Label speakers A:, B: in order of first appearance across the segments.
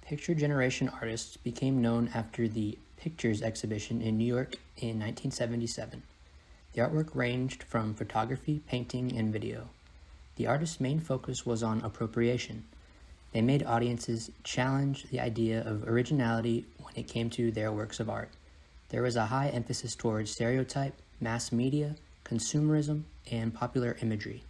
A: Picture Generation artists became known after the Pictures exhibition in New York in 1977. The artwork ranged from photography, painting, and video. The artists' main focus was on appropriation. They made audiences challenge the idea of originality when it came to their works of art. There was a high emphasis towards stereotype, mass media, consumerism, and popular imagery.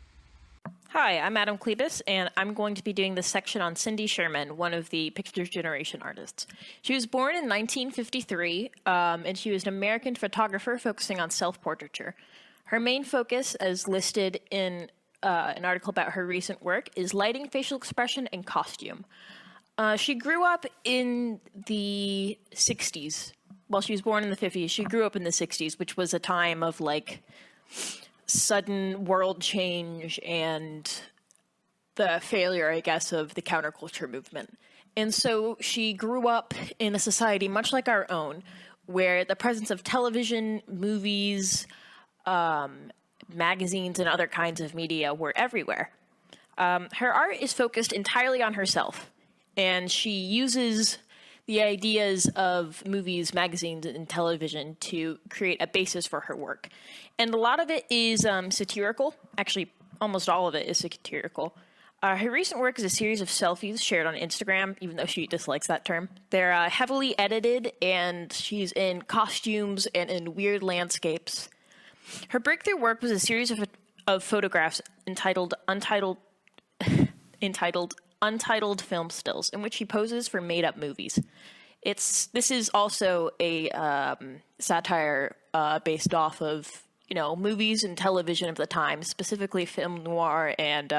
B: Hi, I'm Adam Klebus, and I'm going to be doing this section on Cindy Sherman, one of the Pictures Generation artists. She was born in 1953, and she was an American photographer focusing on self-portraiture. Her main focus, as listed in an article about her recent work, is lighting, facial expression, and costume. She grew up in the 60s. Well, she was born in the 50s. She grew up in the 60s, which was a time of, sudden world change and the failure, I guess, of the counterculture movement. And so she grew up in a society much like our own, where the presence of television, movies, magazines, and other kinds of media were everywhere. Her art is focused entirely on herself, and she uses the ideas of movies, magazines, and television to create a basis for her work. And a lot of it is satirical. Actually, almost all of it is satirical. Her recent work is a series of selfies shared on Instagram, even though she dislikes that term. They're heavily edited, and she's in costumes and in weird landscapes. Her breakthrough work was a series of photographs entitled Untitled Film Stills, in which she poses for made-up movies. This is also a satire based off of, movies and television of the time, specifically film noir and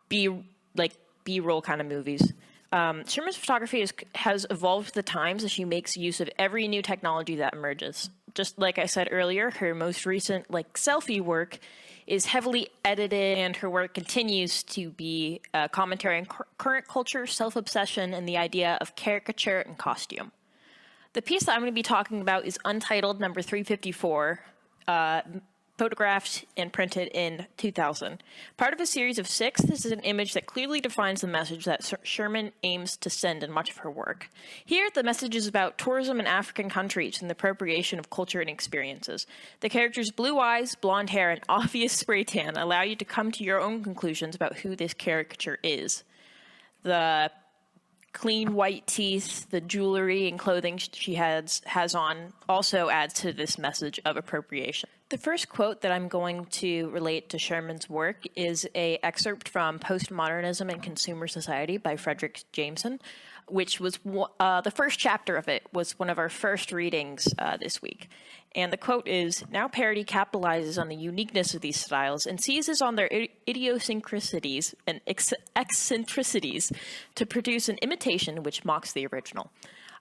B: B-roll kind of movies. Sherman's photography has evolved with the times as she makes use of every new technology that emerges. Just like I said earlier, her most recent selfie work is heavily edited, and her work continues to be a commentary on current culture, self-obsession, and the idea of caricature and costume. The piece that I'm going to be talking about is Untitled number 354, photographed and printed in 2000. Part of a series of 6, this is an image that clearly defines the message that Sherman aims to send in much of her work. Here, the message is about tourism in African countries and the appropriation of culture and experiences. The character's blue eyes, blonde hair, and obvious spray tan allow you to come to your own conclusions about who this caricature is. The clean white teeth, the jewelry and clothing she has on also adds to this message of appropriation. The first quote that I'm going to relate to Sherman's work is an excerpt from Postmodernism and Consumer Society by Fredric Jameson, which was the first chapter of it was one of our first readings this week. And the quote is, "Now parody capitalizes on the uniqueness of these styles and seizes on their idiosyncrasies and eccentricities to produce an imitation which mocks the original.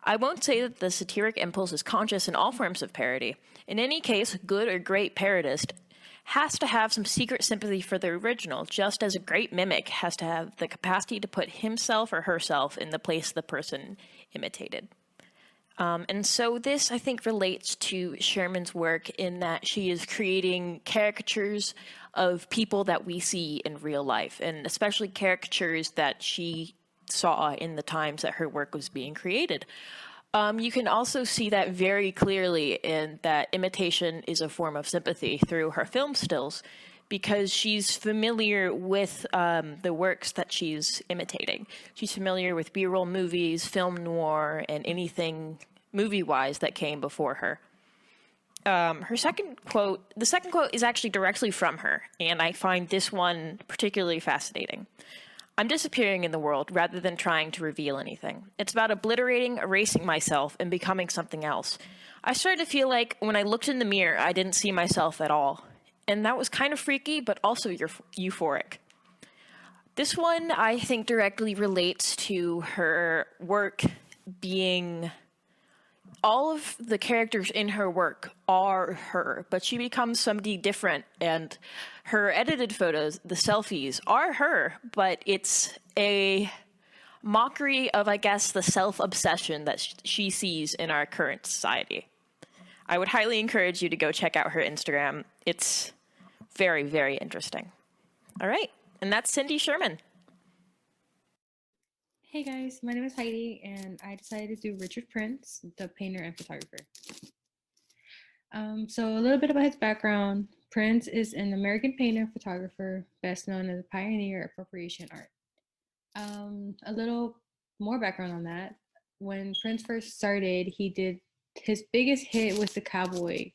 B: I won't say that the satiric impulse is conscious in all forms of parody. In any case, good or great parodist has to have some secret sympathy for the original, just as a great mimic has to have the capacity to put himself or herself in the place of the person imitated." And so this, I think, relates to Sherman's work in that she is creating caricatures of people that we see in real life, and especially caricatures that she saw in the times that her work was being created. You can also see that very clearly in that imitation is a form of sympathy through her film stills, because she's familiar with the works that she's imitating. She's familiar with B-roll movies, film noir, and anything movie-wise that came before her. The second quote is actually directly from her, and I find this one particularly fascinating. "I'm disappearing in the world rather than trying to reveal anything. It's about obliterating, erasing myself, and becoming something else. I started to feel like when I looked in the mirror, I didn't see myself at all. And that was kind of freaky, but also euphoric." This one, I think, directly relates to her work being... all of the characters in her work are her, but she becomes somebody different, and her edited photos, the selfies, are her, but it's a mockery of, I guess, the self-obsession that she sees in our current society. I would highly encourage you to go check out her Instagram. It's very, very interesting. All right, and that's Cindy Sherman.
C: Hey guys, my name is Heidi, and I decided to do Richard Prince, the painter and photographer. So a little bit about his background. Prince is an American painter and photographer, best known as a pioneer of appropriation art. A little more background on that. When Prince first started, he did his biggest hit was the cowboy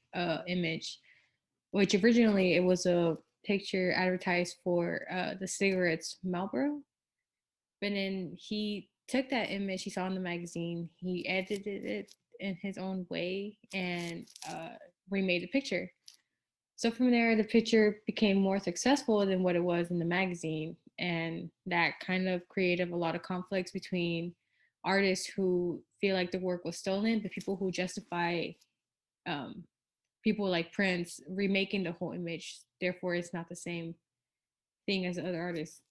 C: image, which originally it was a picture advertised for the cigarettes Marlboro. But then he took that image he saw in the magazine, he edited it in his own way, and remade the picture. So from there, the picture became more successful than what it was in the magazine. And that kind of created a lot of conflicts between artists who feel like the work was stolen, but people who justify um, people like Prince remaking the whole image. Therefore, it's not the same thing as the other artists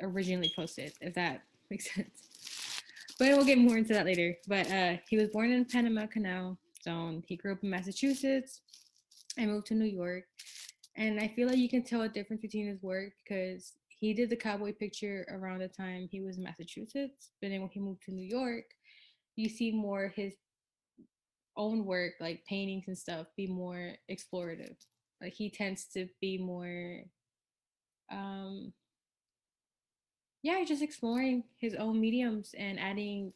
C: originally posted, if that makes sense. But we'll get more into that later. But he was born in Panama Canal Zone. He grew up in Massachusetts and moved to New York. And I feel like you can tell a difference between his work because he did the cowboy picture around the time he was in Massachusetts. But then when he moved to New York, you see more his own work, like paintings and stuff, be more explorative. Like he tends to be more um yeah, just exploring his own mediums and adding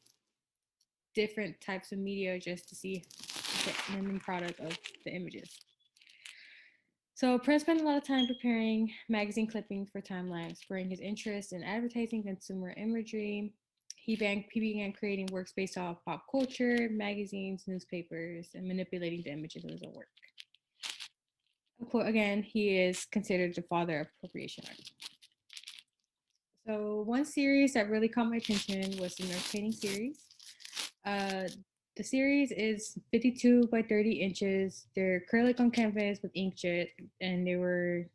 C: different types of media just to see the end product of the images. So Prince spent a lot of time preparing magazine clippings for Time Lapse, spurring his interest in advertising consumer imagery. He began creating works based off pop culture, magazines, newspapers, and manipulating the images of his own work. Again, he is considered the father of appropriation art. So one series that really caught my attention was the nurse painting series. Uh, the series is 52 by 30 inches. They're acrylic on canvas with inkjet, and they were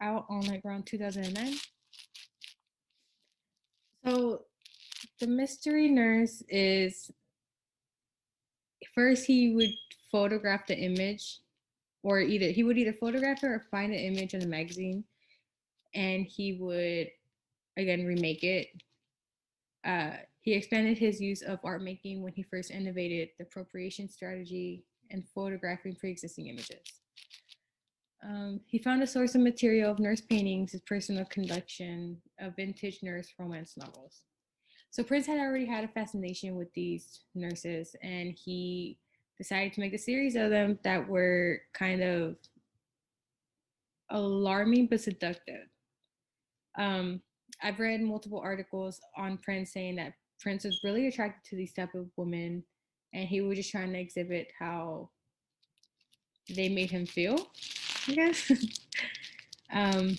C: out on like around 2009. So the mystery nurse is first he would photograph the image, or either he would either photograph it or find an image in the magazine, and he would again remake it. He expanded his use of art making when he first innovated the appropriation strategy and photographing pre-existing images. He found a source of material of nurse paintings, his personal collection of vintage nurse romance novels. So Prince had already had a fascination with these nurses, and he decided to make a series of them that were kind of alarming but seductive. Um, I've read multiple articles on Prince saying that Prince was really attracted to these type of women, and he was just trying to exhibit how they made him feel, I guess. um,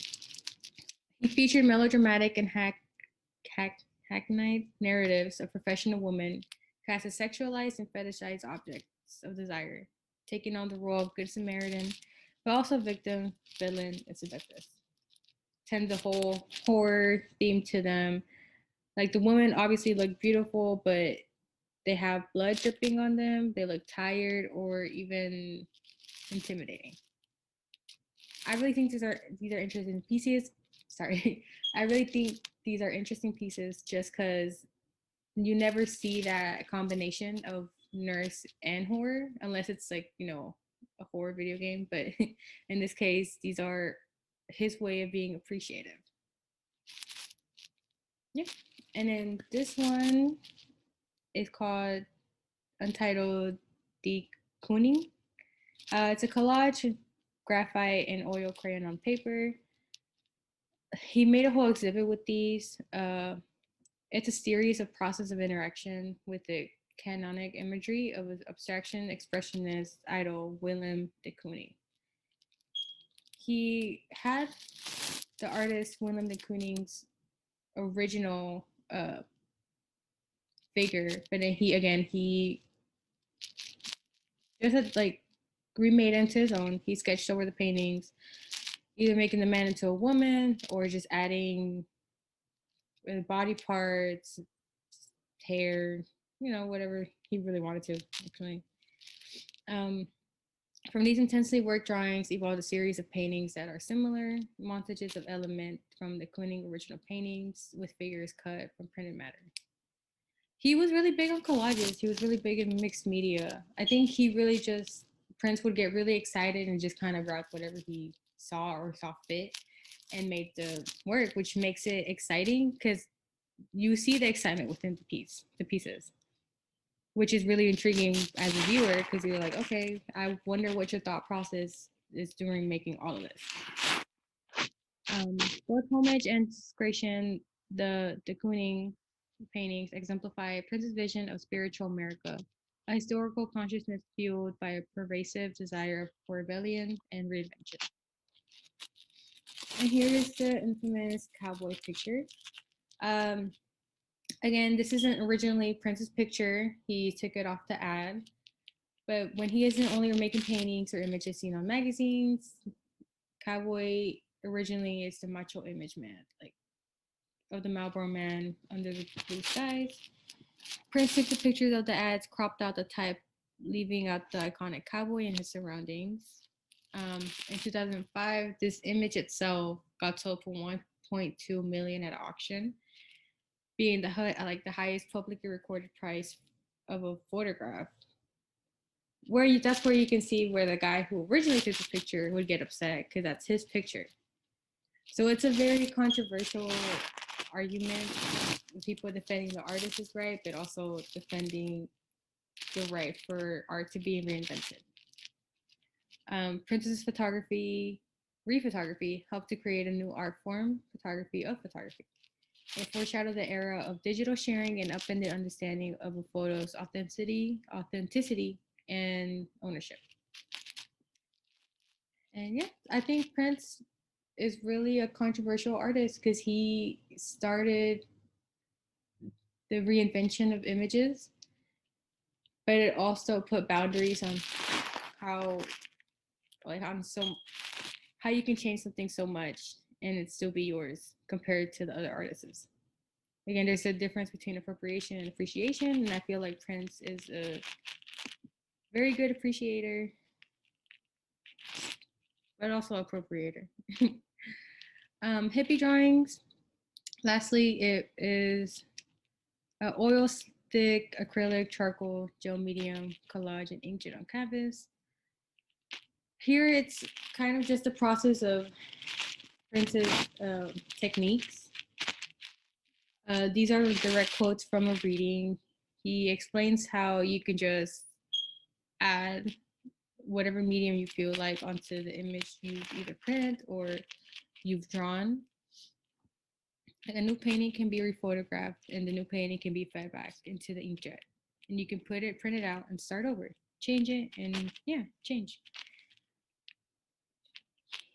C: he featured melodramatic and hackneyed narratives of professional women cast as sexualized and fetishized objects of desire, taking on the role of good Samaritan, but also victim, villain, and seductress. Tend the whole horror theme to them. Like the women obviously look beautiful, but they have blood dripping on them. They look tired or even intimidating. I really think these are interesting pieces. Sorry, I really think these are interesting pieces just because you never see that combination of nurse and horror unless it's like a horror video game. But in this case, these are his way of being appreciative. Yeah, and then this one is called Untitled De Kooning. It's a collage, graphite, and oil crayon on paper. He made a whole exhibit with these. It's a series of process of interaction with the canonic imagery of his abstraction expressionist idol, Willem de Kooning. He had the artist Willem de Kooning's original figure, but then he just had like remade into his own. He sketched over the paintings, either making the man into a woman or just adding body parts, hair, whatever he really wanted to, actually. Um, From these intensely worked drawings evolved a series of paintings that are similar, montages of elements from the Kooning original paintings with figures cut from printed matter. He was really big on collages. He was really big in mixed media. I think he really just, Prince would get really excited and just kind of rock whatever he saw or saw fit and made the work, which makes it exciting because you see the excitement within the pieces, which is really intriguing as a viewer because you're like, okay, I wonder what your thought process is during making all of this. Both homage and discretion, the Kooning paintings exemplify Prince's vision of spiritual America, a historical consciousness fueled by a pervasive desire for rebellion and reinvention. And here is the infamous cowboy picture. Um, Again, this isn't originally Prince's picture. He took it off the ad. But when he isn't only making paintings or images seen on magazines, cowboy originally is the macho image man, like of the Marlboro Man under the blue skies. Prince took the pictures of the ads, cropped out the type, leaving out the iconic cowboy and his surroundings. In 2005, this image itself got sold for 1.2 million at auction, being the highest publicly recorded price of a photograph. That's where you can see where the guy who originally took the picture would get upset because that's his picture. So it's a very controversial argument. People defending the artist is right, but also defending the right for art to be reinvented. Prince's rephotography helped to create a new art form, photography of photography. It foreshadowed the era of digital sharing and upended understanding of a photo's authenticity, and ownership. And yeah, I think Prince is really a controversial artist because he started the reinvention of images, but it also put boundaries on how how you can change something so much and it still be yours compared to the other artists. Again, there's a difference between appropriation and appreciation, and I feel like Prince is a very good appreciator, but also appropriator. Hippie drawings. Lastly, it is oil stick, acrylic, charcoal, gel medium, collage, and inkjet on canvas. Here, it's kind of just a process of Prince's techniques. These are direct quotes from a reading. He explains how you can just add whatever medium you feel like onto the image you've either printed or you've drawn. A new painting can be rephotographed and the new painting can be fed back into the inkjet. And you can print it out and start over, change it, and yeah, change.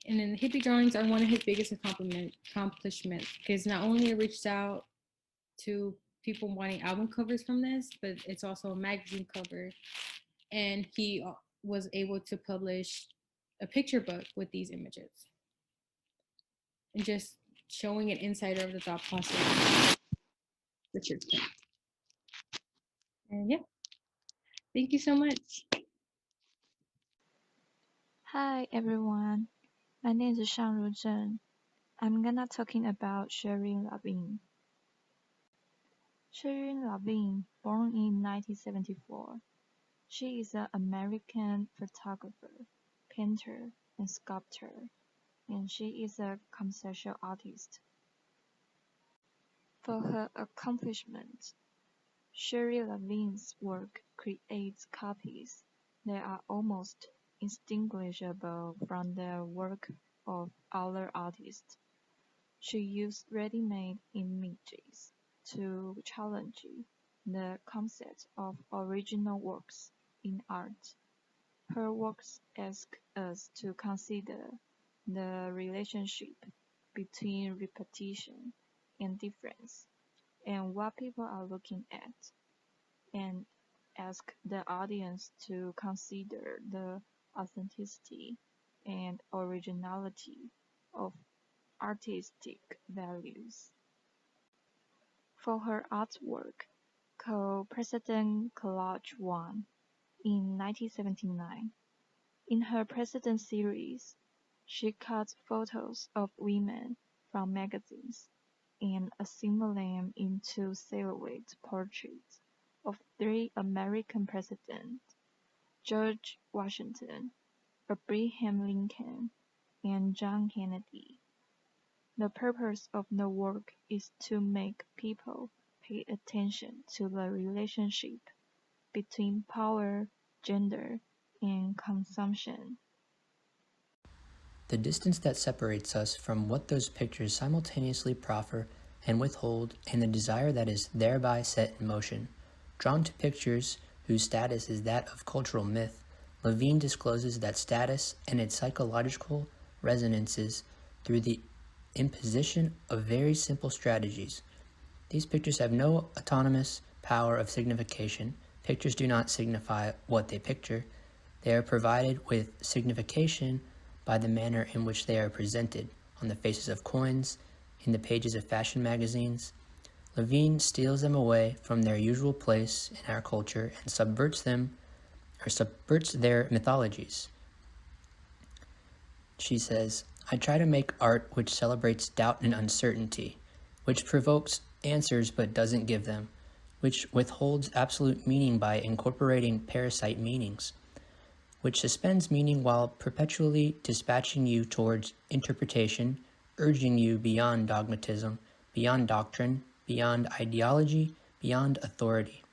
C: And then the hippie drawings are one of his biggest accomplishments because not only it reached out to people wanting album covers from this, but it's also a magazine cover. And he was able to publish a picture book with these images and just showing an insider of the thought process. Richard. And yeah, thank you so much.
D: Hi everyone, my name is Shangru Zheng. I'm gonna talking about Shirin Lavin. Shirin Lavin, born in 1974. She is an American photographer, painter, and sculptor, and she is a conceptual artist. For her accomplishments, Shirin Lavin's work creates copies that are almost indistinguishable from the work of other artists. She used ready-made images to challenge the concept of original works in art. Her works ask us to consider the relationship between repetition and difference and what people are looking at, and ask the audience to consider the authenticity and originality of artistic values. For her artwork, called President Collage 1 in 1979, In her President series, she cut photos of women from magazines and assembled them into silhouette portraits of 3 American presidents, George Washington, Abraham Lincoln, and John Kennedy. The purpose of the work is to make people pay attention to the relationship between power, gender, and consumption.
A: The distance that separates us from what those pictures simultaneously proffer and withhold, and the desire that is thereby set in motion. Drawn to pictures whose status is that of cultural myth, Levine discloses that status and its psychological resonances through the imposition of very simple strategies. These pictures have no autonomous power of signification. Pictures do not signify what they picture. They are provided with signification by the manner in which they are presented on the faces of coins, in the pages of fashion magazines. Levine steals them away from their usual place in our culture and subverts their mythologies. She says, "I try to make art which celebrates doubt and uncertainty, which provokes answers but doesn't give them, which withholds absolute meaning by incorporating parasite meanings, which suspends meaning while perpetually dispatching you towards interpretation, urging you beyond dogmatism, beyond doctrine, beyond ideology, beyond authority."